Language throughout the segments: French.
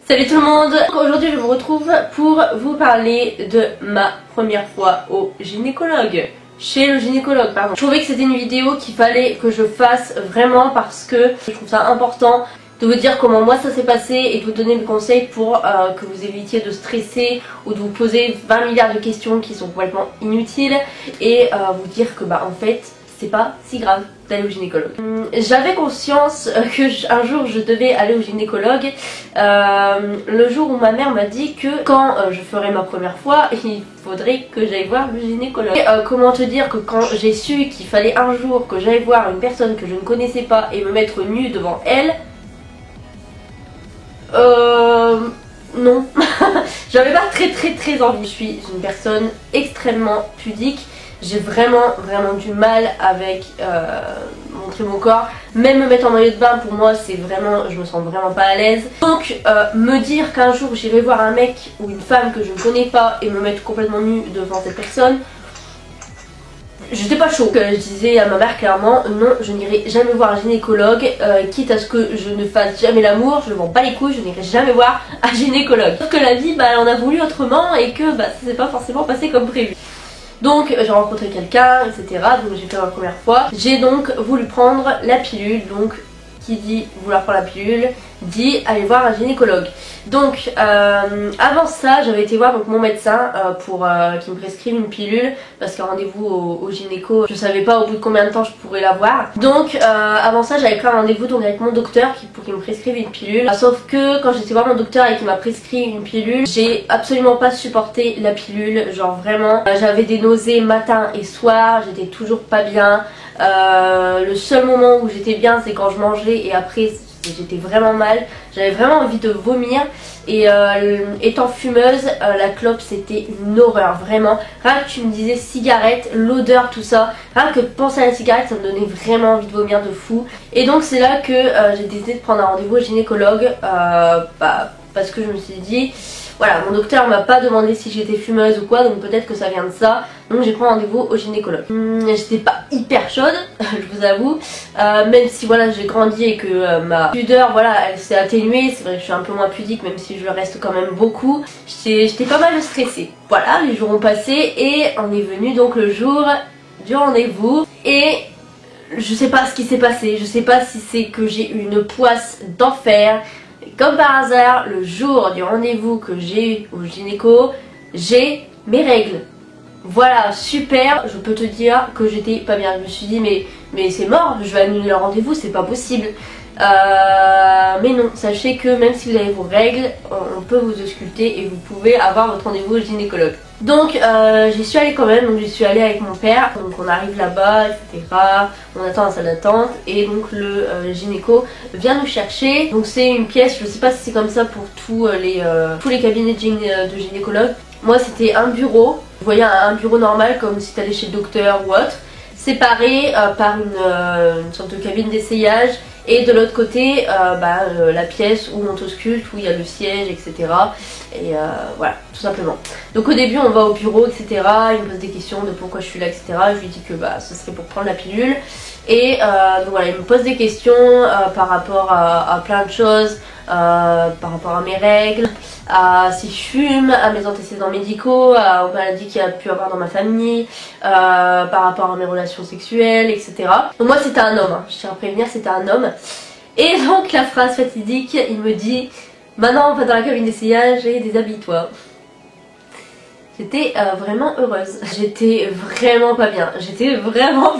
Salut tout le monde. Aujourd'hui je vous retrouve pour vous parler de ma première fois au gynécologue. Chez le gynécologue, pardon. Je trouvais que c'était une vidéo qu'il fallait que je fasse vraiment parce que je trouve ça important de vous dire comment moi ça s'est passé et de vous donner des conseils pour que vous évitiez de stresser ou de vous poser 20 milliards de questions qui sont complètement inutiles et vous dire que en fait c'est pas si grave d'aller au gynécologue. J'avais conscience que un jour je devais aller au gynécologue le jour où ma mère m'a dit que quand je ferais ma première fois il faudrait que j'aille voir le gynécologue. Et, comment te dire que quand j'ai su qu'il fallait un jour que j'aille voir une personne que je ne connaissais pas et me mettre nue devant elle, non. J'avais pas très envie. Je suis une personne extrêmement pudique. J'ai vraiment du mal avec montrer mon corps. Même me mettre en maillot de bain pour moi c'est vraiment, je me sens vraiment pas à l'aise. Donc me dire qu'un jour j'irai voir un mec ou une femme que je ne connais pas et me mettre complètement nue devant cette personne, j'étais pas chaud. Je disais à ma mère clairement non, je n'irai jamais voir un gynécologue, quitte à ce que je ne fasse jamais l'amour, je ne m'en bats les couilles, je n'irai jamais voir un gynécologue. Sauf que la vie elle en a voulu autrement et que ça s'est pas forcément passé comme prévu. Donc j'ai rencontré quelqu'un, etc. Donc j'ai fait ma première fois. J'ai donc voulu prendre la pilule. Donc qui dit vouloir prendre la pilule dit aller voir un gynécologue. Donc avant ça j'avais été voir donc mon médecin pour qu'il me prescrive une pilule parce qu'un rendez-vous au gynéco je savais pas au bout de combien de temps je pourrais l'avoir. Donc avant ça j'avais pris un rendez-vous donc avec mon docteur pour qu'il me prescrive une pilule. Sauf que quand j'étais voir mon docteur et qu'il m'a prescrit une pilule, j'ai absolument pas supporté la pilule. Genre vraiment j'avais des nausées matin et soir, j'étais toujours pas bien. Le seul moment où j'étais bien c'est quand je mangeais et après j'étais vraiment mal, j'avais vraiment envie de vomir et étant fumeuse, la clope c'était une horreur vraiment. Rien que tu me disais cigarette, l'odeur, tout ça, rien que penser à la cigarette ça me donnait vraiment envie de vomir de fou. Et donc c'est là que j'ai décidé de prendre un rendez-vous au gynécologue parce que je me suis dit voilà, mon docteur m'a pas demandé si j'étais fumeuse ou quoi, donc peut-être que ça vient de ça. Donc j'ai pris un rendez-vous au gynécologue. J'étais pas hyper chaude, je vous avoue, même si voilà j'ai grandi et que ma pudeur elle s'est atténuée. C'est vrai que je suis un peu moins pudique même si je le reste quand même beaucoup. J'étais pas mal stressée. Voilà, les jours ont passé et on est venu donc le jour du rendez-vous et je sais pas ce qui s'est passé. Je sais pas si c'est que j'ai eu une poisse d'enfer. Comme par hasard, le jour du rendez-vous que j'ai eu au gynéco, j'ai mes règles. Voilà, super, je peux te dire que j'étais pas bien. Je me suis dit mais c'est mort, je vais annuler le rendez-vous, c'est pas possible. Mais non, sachez que même si vous avez vos règles, on peut vous ausculter et vous pouvez avoir votre rendez-vous au gynécologue. Donc j'y suis allée quand même, donc j'y suis allée avec mon père, donc on arrive là-bas, etc. On attend la salle d'attente et donc le gynéco vient nous chercher. Donc c'est une pièce, je sais pas si c'est comme ça pour tous les cabinets de gynécologue. Moi c'était un bureau, vous voyez un bureau normal comme si t'allais chez le docteur ou autre, séparé par une sorte de cabine d'essayage. Et de l'autre côté, la pièce où on t'ausculte, où il y a le siège, etc. Et voilà, tout simplement. Donc au début, on va au bureau, etc. Il me pose des questions de pourquoi je suis là, etc. Je lui dis que ce serait pour prendre la pilule. Et donc voilà, il me pose des questions par rapport à plein de choses. Par rapport à mes règles, à si je fume, à mes antécédents médicaux, aux maladies qu'il y a pu avoir dans ma famille, par rapport à mes relations sexuelles, etc. Donc moi c'était un homme, je tiens à prévenir, c'était un homme. Et donc la phrase fatidique, il me dit maintenant on va dans la cabine d'essayage et déshabille-toi. J'étais vraiment heureuse, j'étais vraiment pas bien, j'étais vraiment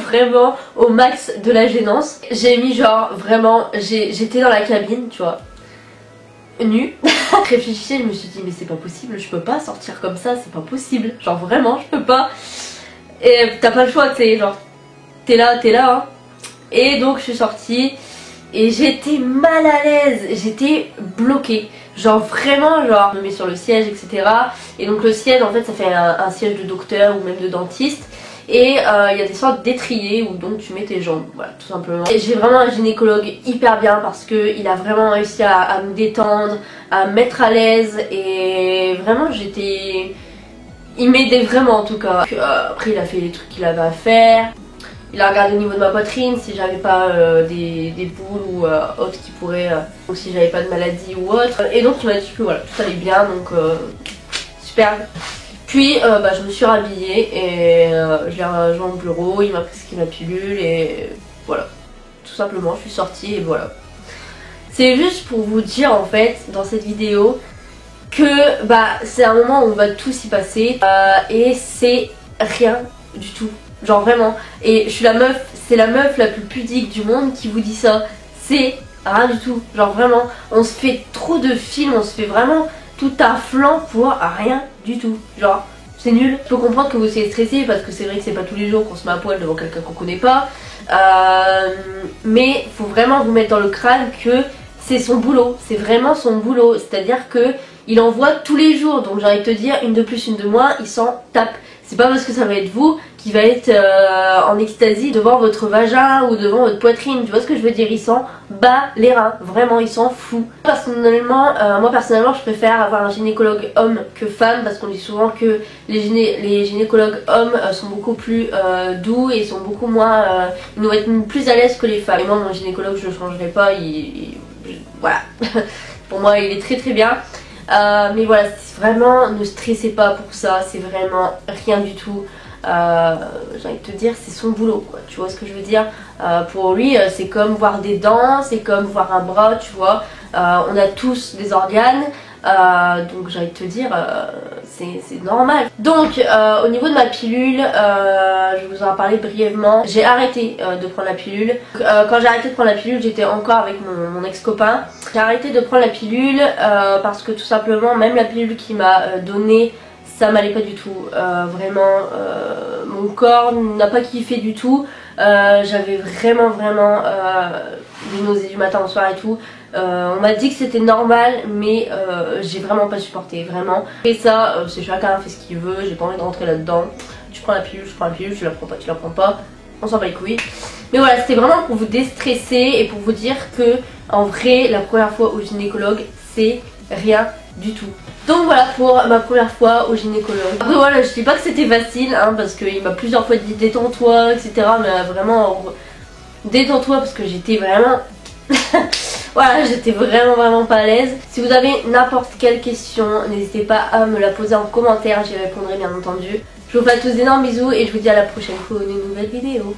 au max de la gênance. J'ai mis genre vraiment, j'étais dans la cabine, tu vois, nue. Je réfléchissais, je me suis dit mais c'est pas possible, je peux pas sortir comme ça, c'est pas possible, genre vraiment je peux pas. Et t'as pas le choix, tu sais, genre t'es là hein. Et donc je suis sortie et j'étais mal à l'aise, j'étais bloquée. Genre vraiment, genre je me mets sur le siège, etc. Et donc le siège en fait ça fait un siège de docteur ou même de dentiste. Et il y a des sortes d'étriers où donc tu mets tes jambes, voilà tout simplement. Et j'ai vraiment un gynécologue hyper bien parce qu'il a vraiment réussi à me détendre, à me mettre à l'aise et vraiment j'étais... Il m'aidait vraiment en tout cas. Après il a fait les trucs qu'il avait à faire. Il a regardé au niveau de ma poitrine si j'avais pas des boules ou autres qui pourraient, ou si j'avais pas de maladie ou autre. Et donc il m'a dit que voilà, tout allait bien, donc super. Puis je me suis rhabillée et je l'ai rejoint au bureau, il m'a prescrit ma pilule et voilà. Tout simplement, je suis sortie et voilà. C'est juste pour vous dire en fait dans cette vidéo que c'est un moment où on va tous y passer et c'est rien du tout. Genre vraiment. Et je suis la meuf, c'est la meuf la plus pudique du monde qui vous dit ça. C'est rien du tout. Genre vraiment, on se fait trop de films, on se fait vraiment tout un flanc pour rien du tout. Genre, c'est nul. Je peux comprendre que vous soyez stressé parce que c'est vrai que c'est pas tous les jours qu'on se met à poil devant quelqu'un qu'on connaît pas. Mais faut vraiment vous mettre dans le crâne que c'est son boulot. C'est vraiment son boulot. C'est-à-dire que il en voit tous les jours. Donc j'ai envie de te dire, une de plus, une de moins, il s'en tape. C'est pas parce que ça va être vous qui va être en extasie devant votre vagin ou devant votre poitrine. Tu vois ce que je veux dire? Il s'en bat les reins. Vraiment, il s'en fout. Personnellement, moi personnellement, je préfère avoir un gynécologue homme que femme parce qu'on dit souvent que les gynécologues hommes sont beaucoup plus doux et sont beaucoup moins... ils nous mettent plus à l'aise que les femmes. Et moi, mon gynécologue, je le changerai pas. Voilà. Pour moi, il est très très bien. Mais voilà, vraiment ne stressez pas pour ça, c'est vraiment rien du tout. J'ai envie de te dire, c'est son boulot quoi, tu vois ce que je veux dire. Pour lui c'est comme voir des dents, c'est comme voir un bras, tu vois. On a tous des organes, donc j'ai envie de te dire c'est normal. Donc au niveau de ma pilule, je vous en ai parlé brièvement. J'ai arrêté de prendre la pilule. Quand j'ai arrêté de prendre la pilule, j'étais encore avec mon ex-copain. J'ai arrêté de prendre la pilule parce que tout simplement, même la pilule qu'il m'a donnée, ça m'allait pas du tout. Vraiment, mon corps n'a pas kiffé du tout. J'avais vraiment des nausées du matin au soir et tout. On m'a dit que c'était normal, mais j'ai vraiment pas supporté, vraiment. Et ça, c'est chacun fait ce qu'il veut, j'ai pas envie de rentrer là-dedans. Tu prends la pilule, je prends la pilule, tu la prends pas, tu la prends pas. On s'en bat les couilles. Mais voilà, c'était vraiment pour vous déstresser et pour vous dire que, en vrai, la première fois au gynécologue, c'est rien du tout. Donc voilà pour ma première fois au gynécologue. Après voilà, je dis pas que c'était facile hein, parce qu'il m'a plusieurs fois dit détends-toi etc. Mais vraiment détends-toi parce que j'étais vraiment... voilà, j'étais vraiment pas à l'aise. Si vous avez n'importe quelle question, n'hésitez pas à me la poser en commentaire, j'y répondrai bien entendu. Je vous fais à tous d'énormes bisous et je vous dis à la prochaine pour une nouvelle vidéo.